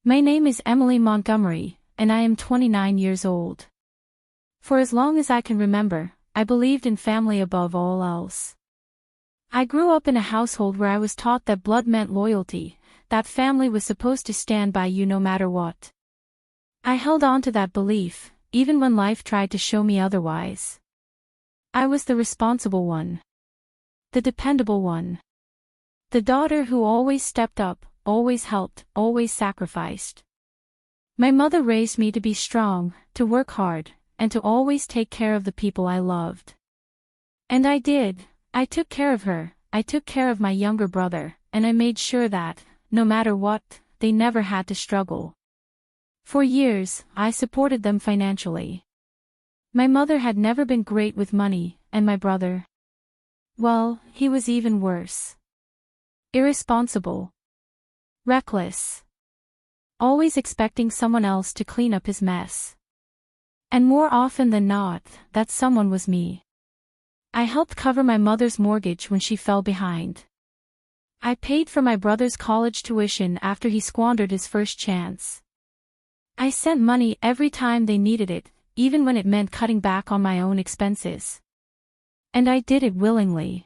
My name is Emily Montgomery, and I am 29 years old. For as long as I can remember, I believed in family above all else. I grew up in a household where I was taught that blood meant loyalty, that family was supposed to stand by you no matter what. I held on to that belief, even when life tried to show me otherwise. I was the responsible one. The dependable one. The daughter who always stepped up, always helped, always sacrificed. My mother raised me to be strong, to work hard, and to always take care of the people I loved. And I did. I took care of her, I took care of my younger brother, and I made sure that, no matter what, they never had to struggle. For years, I supported them financially. My mother had never been great with money, and my brother, well, he was even worse. Irresponsible. Reckless. Always expecting someone else to clean up his mess. And more often than not, that someone was me. I helped cover my mother's mortgage when she fell behind. I paid for my brother's college tuition after he squandered his first chance. I sent money every time they needed it, even when it meant cutting back on my own expenses. And I did it willingly.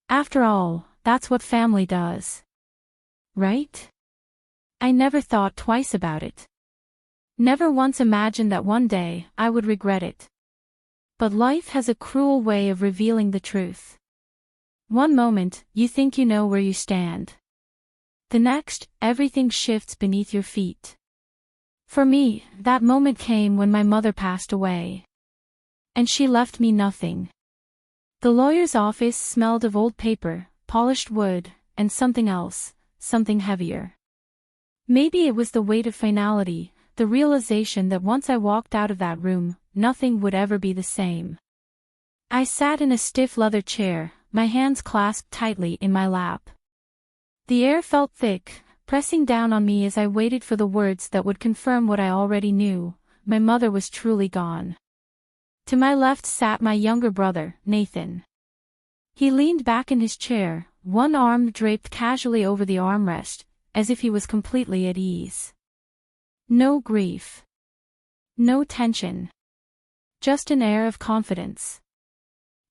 After all, that's what family does. Right? I never thought twice about it. Never once imagined that one day I would regret it. But life has a cruel way of revealing the truth. One moment, you think you know where you stand. The next, everything shifts beneath your feet. For me, that moment came when my mother passed away. And she left me nothing. The lawyer's office smelled of old paper, polished wood, and something else, something heavier. Maybe it was the weight of finality, the realization that once I walked out of that room, nothing would ever be the same. I sat in a stiff leather chair, my hands clasped tightly in my lap. The air felt thick, pressing down on me as I waited for the words that would confirm what I already knew: my mother was truly gone. To my left sat my younger brother, Nathan. He leaned back in his chair, one arm draped casually over the armrest, as if he was completely at ease. No grief. No tension. Just an air of confidence.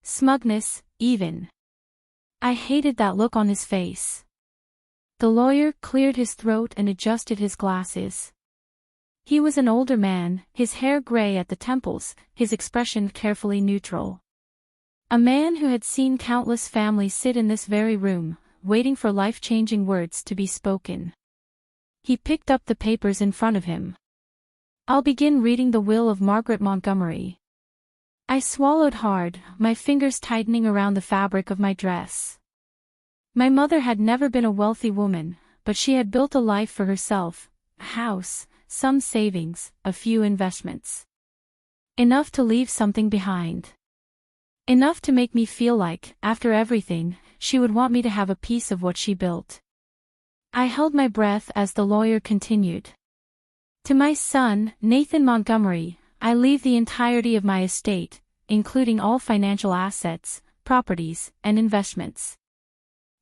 Smugness, even. I hated that look on his face. The lawyer cleared his throat and adjusted his glasses. He was an older man, his hair gray at the temples, his expression carefully neutral. A man who had seen countless families sit in this very room, waiting for life-changing words to be spoken. He picked up the papers in front of him. I'll begin reading the will of Margaret Montgomery. I swallowed hard, my fingers tightening around the fabric of my dress. My mother had never been a wealthy woman, but she had built a life for herself, a house, some savings, a few investments. Enough to leave something behind. Enough to make me feel like, after everything, she would want me to have a piece of what she built. I held my breath as the lawyer continued. To my son, Nathan Montgomery, I leave the entirety of my estate, including all financial assets, properties, and investments.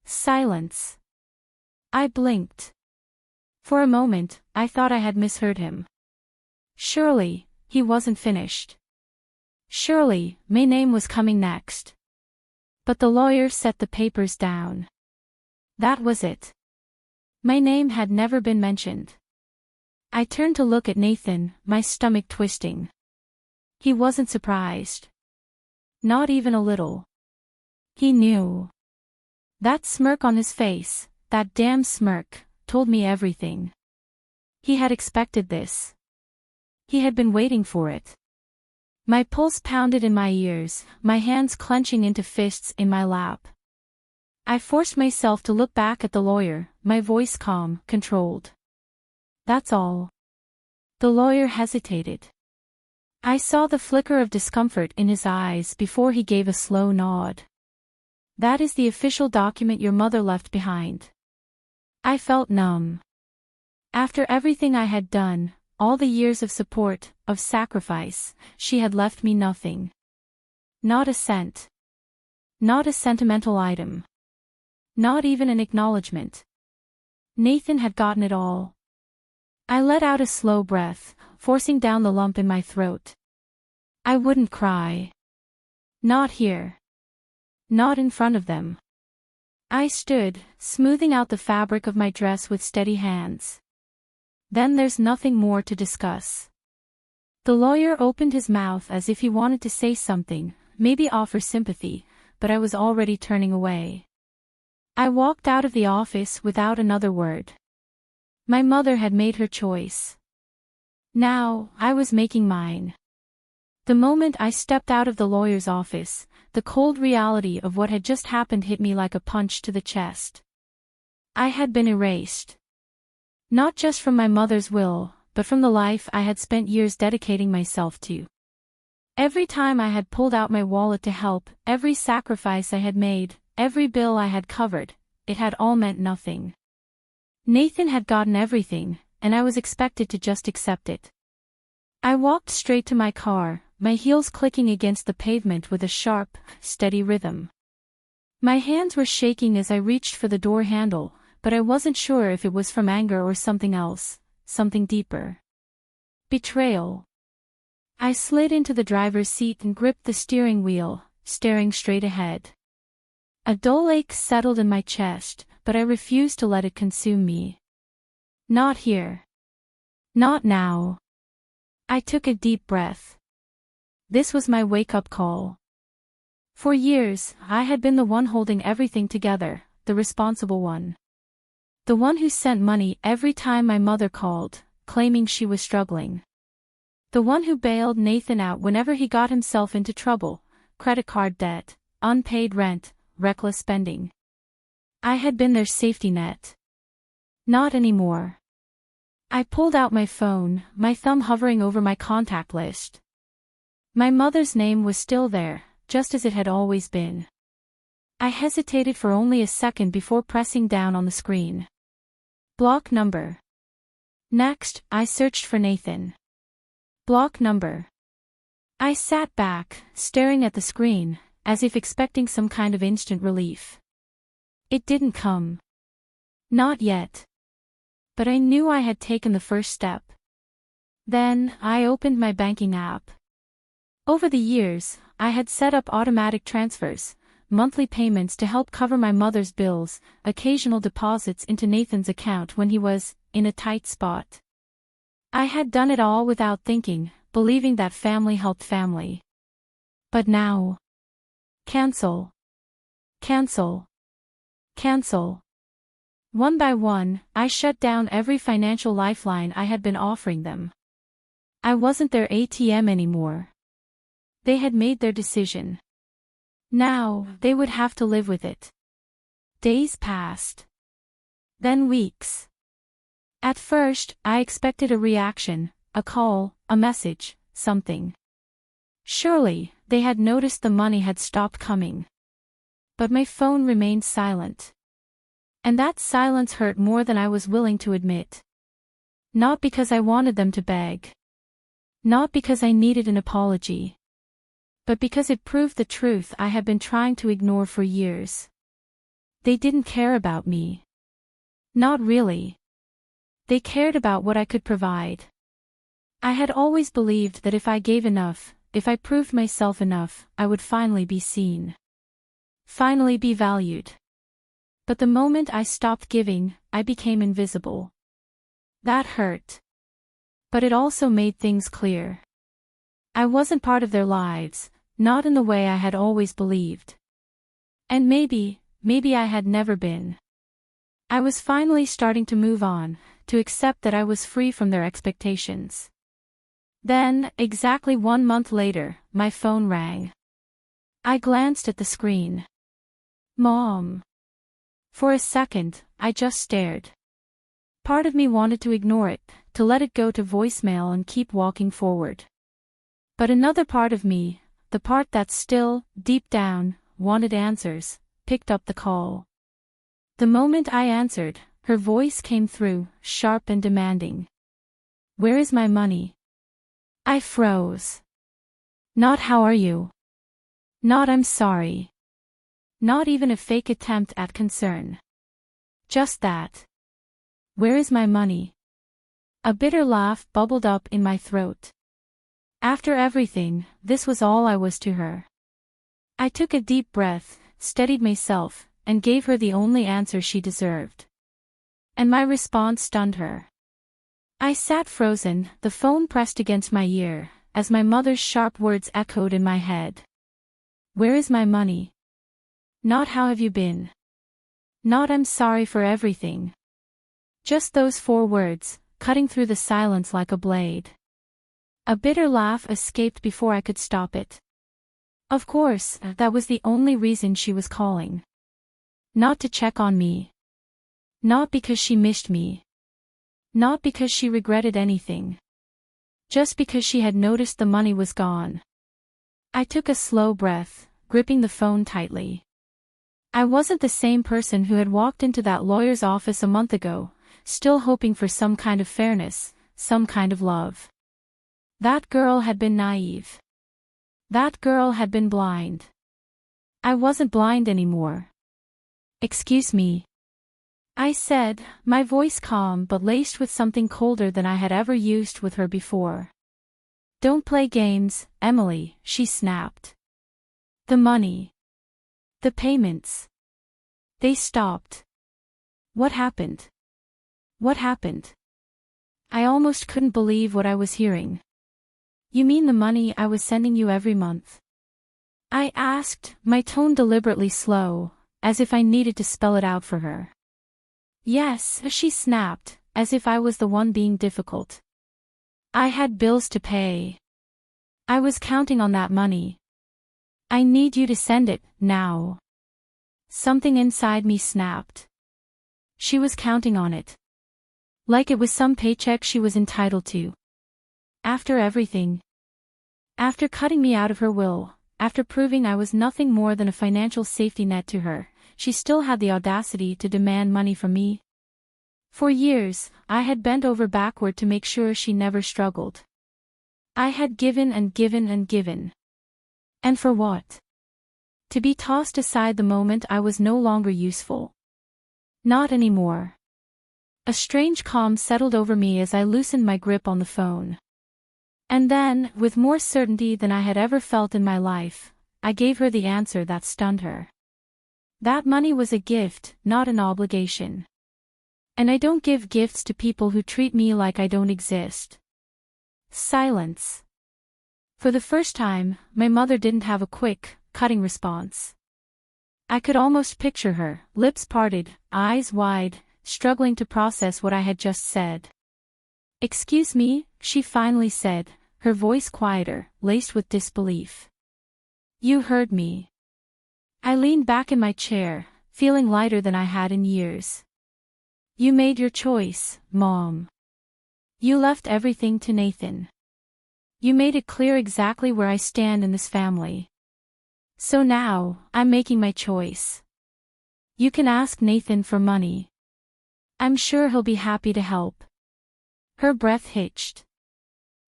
Silence. I blinked. For a moment, I thought I had misheard him. Surely, he wasn't finished. Surely, my name was coming next. But the lawyer set the papers down. That was it. My name had never been mentioned. I turned to look at Nathan, my stomach twisting. He wasn't surprised. Not even a little. He knew. That smirk on his face, that damn smirk, told me everything. He had expected this. He had been waiting for it. My pulse pounded in my ears, my hands clenching into fists in my lap. I forced myself to look back at the lawyer, my voice calm, controlled. That's all. The lawyer hesitated. I saw the flicker of discomfort in his eyes before he gave a slow nod. That is the official document your mother left behind. I felt numb. After everything I had done, all the years of support, of sacrifice, she had left me nothing. Not a cent. Not a sentimental item. Not even an acknowledgement. Nathan had gotten it all. I let out a slow breath, forcing down the lump in my throat. I wouldn't cry. Not here. Not in front of them. I stood, smoothing out the fabric of my dress with steady hands. Then there's nothing more to discuss. The lawyer opened his mouth as if he wanted to say something, maybe offer sympathy, but I was already turning away. I walked out of the office without another word. My mother had made her choice. Now, I was making mine. The moment I stepped out of the lawyer's office, the cold reality of what had just happened hit me like a punch to the chest. I had been erased. Not just from my mother's will, but from the life I had spent years dedicating myself to. Every time I had pulled out my wallet to help, every sacrifice I had made, every bill I had covered, it had all meant nothing. Nathan had gotten everything, and I was expected to just accept it. I walked straight to my car, my heels clicking against the pavement with a sharp, steady rhythm. My hands were shaking as I reached for the door handle, but I wasn't sure if it was from anger or something else, something deeper. Betrayal. I slid into the driver's seat and gripped the steering wheel, staring straight ahead. A dull ache settled in my chest, but I refused to let it consume me. Not here. Not now. I took a deep breath. This was my wake-up call. For years, I had been the one holding everything together, the responsible one. The one who sent money every time my mother called, claiming she was struggling. The one who bailed Nathan out whenever he got himself into trouble, credit card debt, unpaid rent, reckless spending. I had been their safety net. Not anymore. I pulled out my phone, my thumb hovering over my contact list. My mother's name was still there, just as it had always been. I hesitated for only a second before pressing down on the screen. Block number. Next, I searched for Nathan. Block number. I sat back, staring at the screen, as if expecting some kind of instant relief. It didn't come. Not yet. But I knew I had taken the first step. Then, I opened my banking app. Over the years, I had set up automatic transfers, monthly payments to help cover my mother's bills, occasional deposits into Nathan's account when he was in a tight spot. I had done it all without thinking, believing that family helped family. But now. Cancel. Cancel. Cancel. One by one, I shut down every financial lifeline I had been offering them. I wasn't their ATM anymore. They had made their decision. Now, they would have to live with it. Days passed. Then weeks. At first, I expected a reaction, a call, a message, something. Surely, they had noticed the money had stopped coming. But my phone remained silent. And that silence hurt more than I was willing to admit. Not because I wanted them to beg. Not because I needed an apology. But because it proved the truth I had been trying to ignore for years. They didn't care about me. Not really. They cared about what I could provide. I had always believed that if I gave enough, if I proved myself enough, I would finally be seen. Finally be valued. But the moment I stopped giving, I became invisible. That hurt. But it also made things clear. I wasn't part of their lives, not in the way I had always believed. And maybe I had never been. I was finally starting to move on, to accept that I was free from their expectations. Then, exactly 1 month later, my phone rang. I glanced at the screen. Mom. For a second, I just stared. Part of me wanted to ignore it, to let it go to voicemail and keep walking forward. But another part of me, the part that still, deep down, wanted answers, picked up the call. The moment I answered, her voice came through, sharp and demanding. Where is my money? I froze. Not how are you? Not I'm sorry. Not even a fake attempt at concern. Just that. Where is my money? A bitter laugh bubbled up in my throat. After everything, this was all I was to her. I took a deep breath, steadied myself, and gave her the only answer she deserved. And my response stunned her. I sat frozen, the phone pressed against my ear, as my mother's sharp words echoed in my head. Where is my money? Not how have you been? Not I'm sorry for everything. Just those 4 words, cutting through the silence like a blade. A bitter laugh escaped before I could stop it. Of course, that was the only reason she was calling. Not to check on me. Not because she missed me. Not because she regretted anything. Just because she had noticed the money was gone. I took a slow breath, gripping the phone tightly. I wasn't the same person who had walked into that lawyer's office a month ago, still hoping for some kind of fairness, some kind of love. That girl had been naive. That girl had been blind. I wasn't blind anymore. Excuse me. I said, my voice calm but laced with something colder than I had ever used with her before. Don't play games, Emily, she snapped. The money. The payments. They stopped. What happened? What happened? I almost couldn't believe what I was hearing. You mean the money I was sending you every month? I asked, my tone deliberately slow, as if I needed to spell it out for her. Yes, she snapped, as if I was the one being difficult. I had bills to pay. I was counting on that money. I need you to send it, now. Something inside me snapped. She was counting on it. Like it was some paycheck she was entitled to. After everything. After cutting me out of her will, after proving I was nothing more than a financial safety net to her, she still had the audacity to demand money from me. For years, I had bent over backward to make sure she never struggled. I had given and given and given. And for what? To be tossed aside the moment I was no longer useful. Not anymore. A strange calm settled over me as I loosened my grip on the phone. And then, with more certainty than I had ever felt in my life, I gave her the answer that stunned her. That money was a gift, not an obligation. And I don't give gifts to people who treat me like I don't exist. Silence. For the first time, my mother didn't have a quick, cutting response. I could almost picture her, lips parted, eyes wide, struggling to process what I had just said. Excuse me, she finally said, her voice quieter, laced with disbelief. You heard me. I leaned back in my chair, feeling lighter than I had in years. You made your choice, Mom. You left everything to Nathan. You made it clear exactly where I stand in this family. So now, I'm making my choice. You can ask Nathan for money. I'm sure he'll be happy to help. Her breath hitched.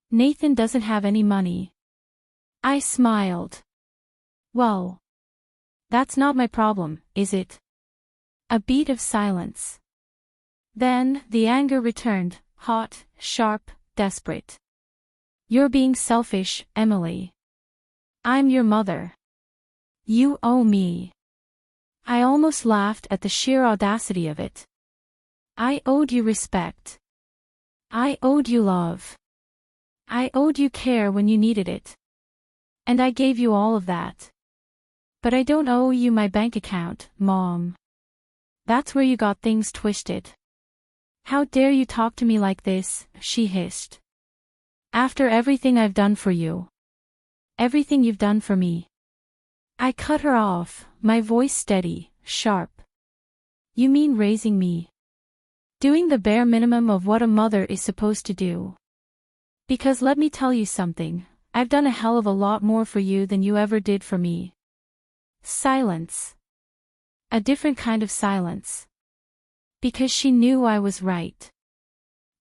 Nathan doesn't have any money. I smiled. Well. That's not my problem, is it? A beat of silence. Then, the anger returned, hot, sharp, desperate. You're being selfish, Emily. I'm your mother. You owe me. I almost laughed at the sheer audacity of it. I owed you respect. I owed you love. I owed you care when you needed it. And I gave you all of that. But I don't owe you my bank account, Mom. That's where you got things twisted. How dare you talk to me like this, she hissed. After everything I've done for you. Everything you've done for me. I cut her off, my voice steady, sharp. You mean raising me? Doing the bare minimum of what a mother is supposed to do. Because let me tell you something, I've done a hell of a lot more for you than you ever did for me. Silence. A different kind of silence. Because she knew I was right.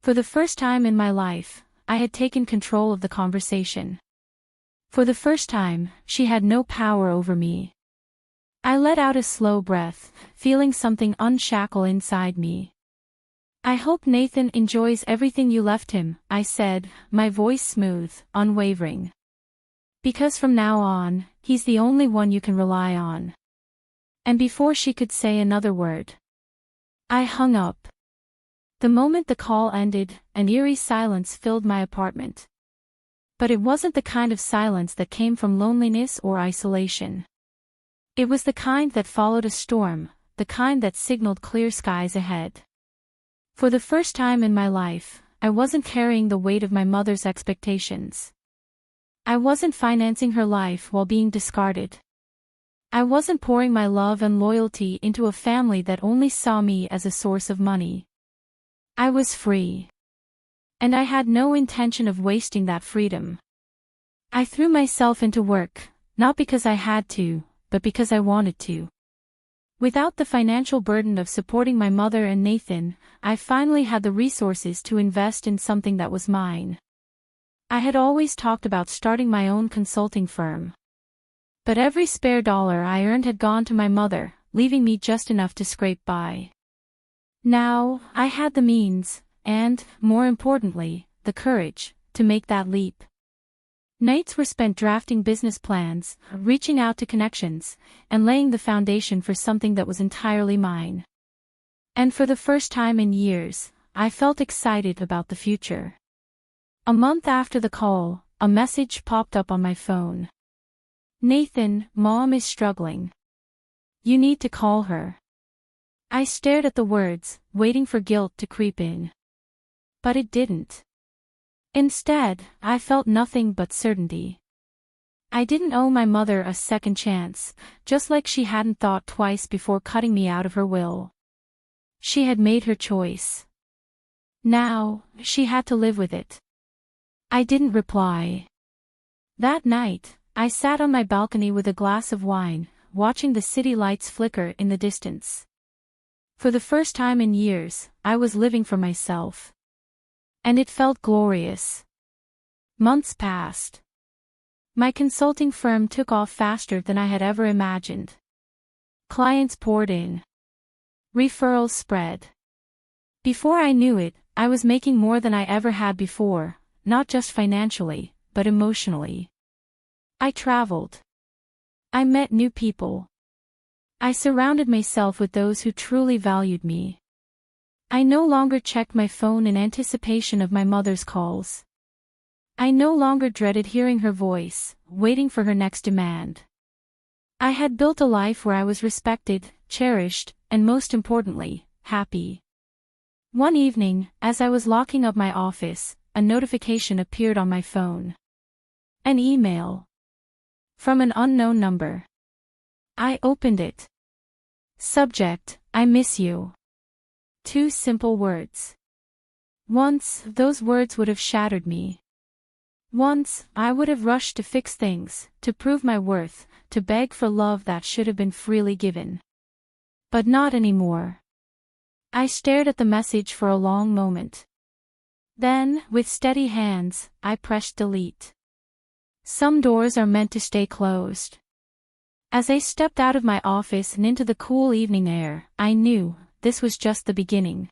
For the first time in my life, I had taken control of the conversation. For the first time, she had no power over me. I let out a slow breath, feeling something unshackle inside me. I hope Nathan enjoys everything you left him, I said, my voice smooth, unwavering. Because from now on, he's the only one you can rely on. And before she could say another word, I hung up. The moment the call ended, an eerie silence filled my apartment. But it wasn't the kind of silence that came from loneliness or isolation. It was the kind that followed a storm, the kind that signaled clear skies ahead. For the first time in my life, I wasn't carrying the weight of my mother's expectations. I wasn't financing her life while being discarded. I wasn't pouring my love and loyalty into a family that only saw me as a source of money. I was free. And I had no intention of wasting that freedom. I threw myself into work, not because I had to, but because I wanted to. Without the financial burden of supporting my mother and Nathan, I finally had the resources to invest in something that was mine. I had always talked about starting my own consulting firm. But every spare dollar I earned had gone to my mother, leaving me just enough to scrape by. Now, I had the means, and, more importantly, the courage, to make that leap. Nights were spent drafting business plans, reaching out to connections, and laying the foundation for something that was entirely mine. And for the first time in years, I felt excited about the future. A month after the call, a message popped up on my phone. Nathan, Mom is struggling. You need to call her. I stared at the words, waiting for guilt to creep in. But it didn't. Instead, I felt nothing but certainty. I didn't owe my mother a second chance, just like she hadn't thought twice before cutting me out of her will. She had made her choice. Now, she had to live with it. I didn't reply. That night, I sat on my balcony with a glass of wine, watching the city lights flicker in the distance. For the first time in years, I was living for myself. And it felt glorious. Months passed. My consulting firm took off faster than I had ever imagined. Clients poured in. Referrals spread. Before I knew it, I was making more than I ever had before, not just financially, but emotionally. I traveled. I met new people. I surrounded myself with those who truly valued me. I no longer checked my phone in anticipation of my mother's calls. I no longer dreaded hearing her voice, waiting for her next demand. I had built a life where I was respected, cherished, and most importantly, happy. One evening, as I was locking up my office, a notification appeared on my phone. An email. From an unknown number. I opened it. Subject, I miss you. 2 simple words. Once, those words would have shattered me. Once, I would have rushed to fix things, to prove my worth, to beg for love that should have been freely given. But not anymore. I stared at the message for a long moment. Then, with steady hands, I pressed delete. Some doors are meant to stay closed. As I stepped out of my office and into the cool evening air, I knew, this was just the beginning.